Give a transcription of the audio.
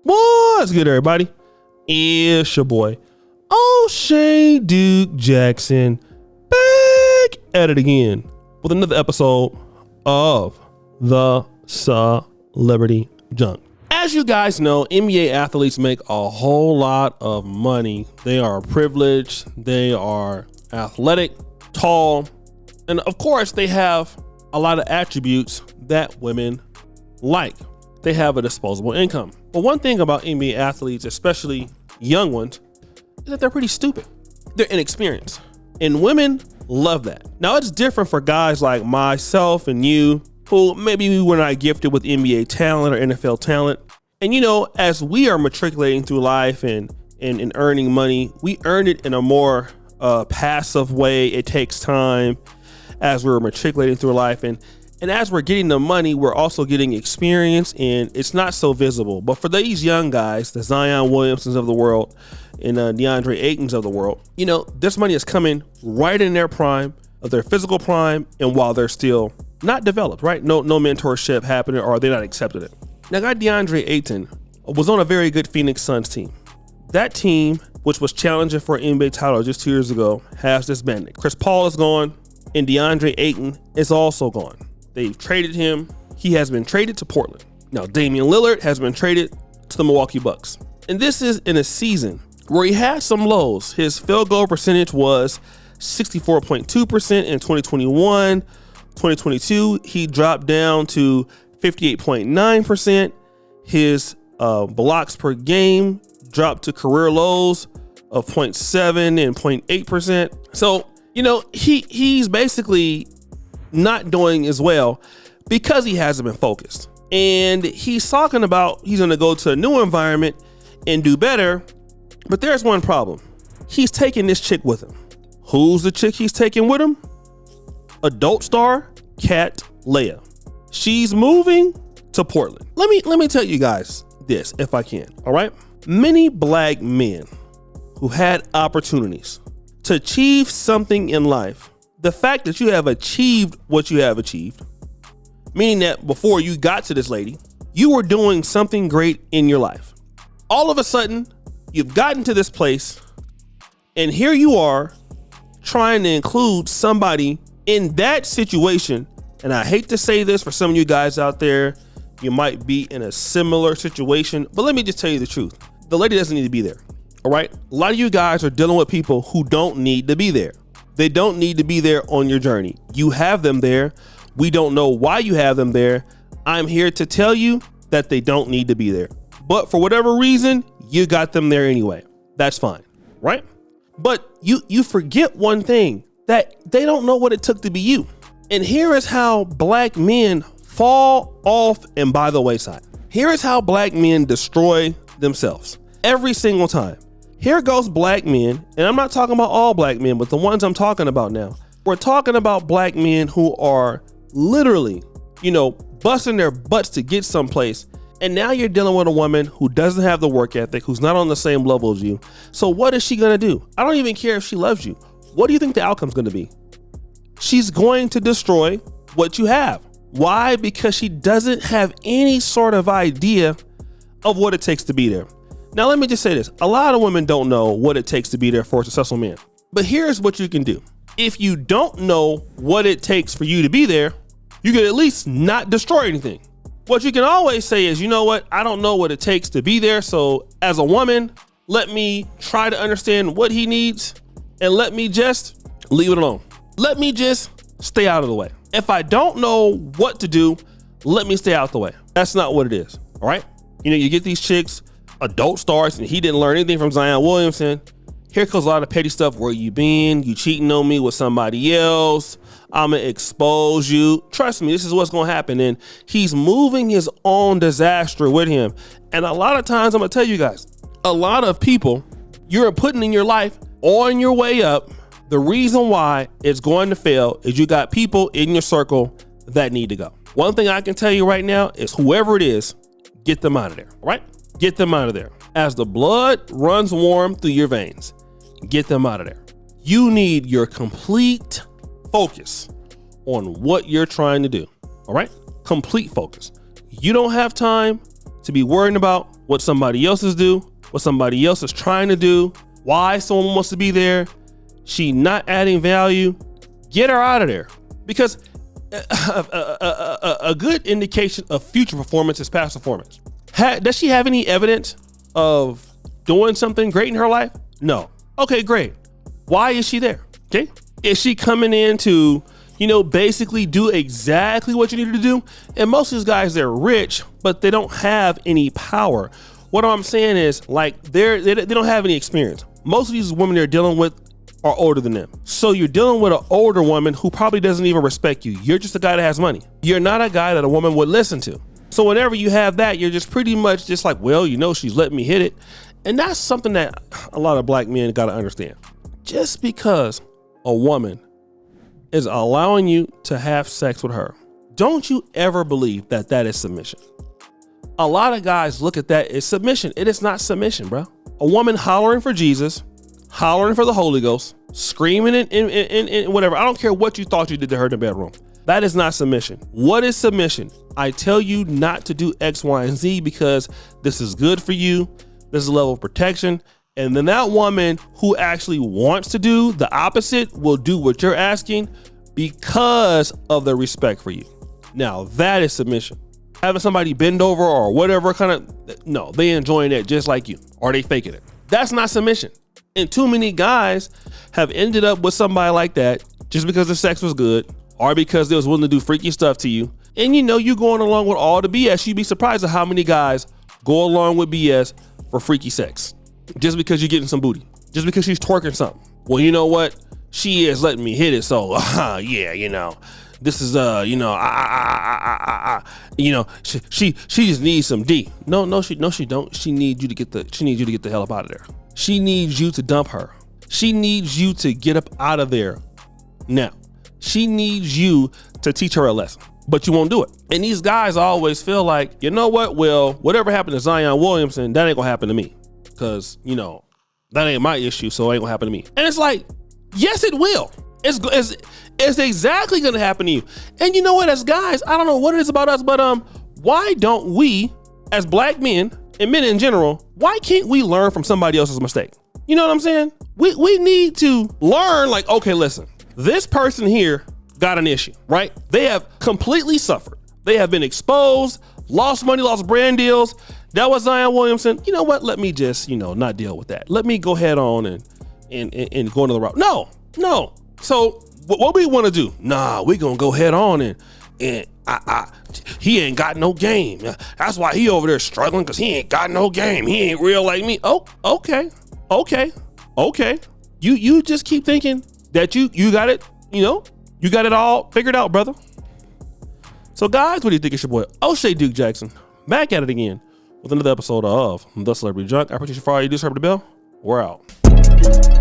What's good, everybody? It's your boy, O'Shea Duke Jackson, back at it again with another episode of the Celebrity Junk. As you guys know, NBA athletes make a whole lot of money. They are privileged, they are athletic, tall, and of course, they have a lot of attributes that women like. They have a disposable income. But one thing about NBA athletes, especially young ones, is that they're pretty stupid. They're inexperienced. And women love that. Now, it's different for guys like myself and you, who maybe we were not gifted with NBA talent or NFL talent. And you know, as we are matriculating through life and earning money, we earn it in a more passive way. It takes time as we're matriculating through life. And as we're getting the money, we're also getting experience, and it's not so visible. But for these young guys, the Zion Williamsons of the world and DeAndre Aytons of the world, you know, this money is coming right in their prime, of their physical prime, and while they're still not developed, right? No mentorship happening, or they're not accepting it. Now, guy DeAndre Ayton was on a very good Phoenix Suns team. That team, which was challenging for an NBA title just 2 years ago, has disbanded. Chris Paul is gone, and DeAndre Ayton is also gone. They've traded him. He has been traded to Portland. Now, Damian Lillard has been traded to the Milwaukee Bucks. And this is in a season where he had some lows. His field goal percentage was 64.2% in 2021. 2022, he dropped down to 58.9%. His blocks per game dropped to career lows of 0.7 and 0.8%. So, you know, he's basically not doing as well because he hasn't been focused. And he's talking about he's going to go to a new environment and do better. But there's one problem. He's taking this chick with him. Who's the chick he's taking with him? Adult star Kat Leia. She's moving to Portland. Let me tell you guys this, if I can. All right. Many black men who had opportunities to achieve something in life, the fact that you have achieved what you have achieved, meaning that before you got to this lady, you were doing something great in your life. All of a sudden, you've gotten to this place, and here you are trying to include somebody in that situation. And I hate to say this for some of you guys out there, you might be in a similar situation, but let me just tell you the truth. The lady doesn't need to be there. All right. A lot of you guys are dealing with people who don't need to be there. They don't need to be there on your journey. You have them there. We don't know why you have them there. I'm here to tell you that they don't need to be there. But for whatever reason, you got them there anyway. That's fine, right? But you forget one thing, that they don't know what it took to be you. And here is how black men fall off and by the wayside. Here is how black men destroy themselves every single time. Here goes black men, and I'm not talking about all black men, but the ones I'm talking about now. We're talking about black men who are literally, you know, busting their butts to get someplace. And now you're dealing with a woman who doesn't have the work ethic, who's not on the same level as you. So what is she going to do? I don't even care if she loves you. What do you think the outcome's going to be? She's going to destroy what you have. Why? Because she doesn't have any sort of idea of what it takes to be there. Now, let me just say this. A lot of women don't know what it takes to be there for a successful man. But here's what you can do. If you don't know what it takes for you to be there, you can at least not destroy anything. What you can always say is, you know what? I don't know what it takes to be there. So as a woman, let me try to understand what he needs and let me just leave it alone. Let me just stay out of the way. If I don't know what to do, let me stay out the way. That's not what it is. All right. You know, you get these chicks, adult stars, and he didn't learn anything from Zion Williamson. Here comes a lot of petty stuff. Where you been? You cheating on me with somebody else. I'm going to expose you. Trust me, this is what's going to happen. And he's moving his own disaster with him. And a lot of times, I'm going to tell you guys, a lot of people you're putting in your life on your way up, the reason why it's going to fail is you got people in your circle that need to go. One thing I can tell you right now is whoever it is, get them out of there, all right? Get them out of there. As the blood runs warm through your veins, get them out of there. You need your complete focus on what you're trying to do, all right? Complete focus. You don't have time to be worrying about what somebody else is what somebody else is trying to do, why someone wants to be there. She not adding value. Get her out of there, because a good indication of future performance is past performance. Does she have any evidence of doing something great in her life? No. Okay, great. Why is she there? Okay. Is she coming in to, basically do exactly what you need her to do? And most of these guys, they're rich, but they don't have any power. What I'm saying is, like, they don't have any experience. Most of these women they're dealing with are older than them. So you're dealing with an older woman who probably doesn't even respect you. You're just a guy that has money. You're not a guy that a woman would listen to. So whenever you have that, you're just pretty much just like, well, she's letting me hit it. And that's something that a lot of black men got to understand. Just because a woman is allowing you to have sex with her, don't you ever believe that that is submission. A lot of guys look at that as submission. It is not submission, bro. A woman hollering for Jesus, hollering for the Holy Ghost, screaming and whatever. I don't care what you thought you did to her in the bedroom. That is not submission. What is submission? I tell you not to do X, Y, and Z because this is good for you. This is a level of protection. And then that woman who actually wants to do the opposite will do what you're asking because of the respect for you. Now that is submission. Having somebody bend over or whatever no, they enjoying it just like you, or they faking it. That's not submission. And too many guys have ended up with somebody like that just because the sex was good or because they was willing to do freaky stuff to you. And you going along with all the BS. You'd be surprised at how many guys go along with BS for freaky sex just because you're getting some booty, just because she's twerking something. Well, you know what? She is letting me hit it. So yeah, this is she just needs some D. No, she don't. She needs you to get the hell up out of there. She needs you to dump her. She needs you to get up out of there. Now, she needs you to teach her a lesson, but you won't do it. And these guys always feel like, you know what? Well, whatever happened to Zion Williamson, that ain't gonna happen to me. Cause that ain't my issue. So it ain't gonna happen to me. And it's like, yes, it will. It's exactly gonna happen to you. And you know what, as guys, I don't know what it is about us, but why don't we, as black men and men in general, why can't we learn from somebody else's mistake? You know what I'm saying? We need to learn, like, okay, listen, this person here got an issue, right? They have completely suffered. They have been exposed, lost money, lost brand deals. That was Zion Williamson. You know what? Let me just, not deal with that. Let me go head on and go into the route. No. So what we want to do? Nah, we gonna go head on and he ain't got no game. That's why he over there struggling, because he ain't got no game. He ain't real like me. Oh, okay. You just keep thinking that you got it, you got it all figured out, brother. So guys, what do you think? It's your boy O'Shea Duke Jackson, back at it again with another episode of The Celebrity Junk. I appreciate you for all you do. Subscribe to the bell. We're out.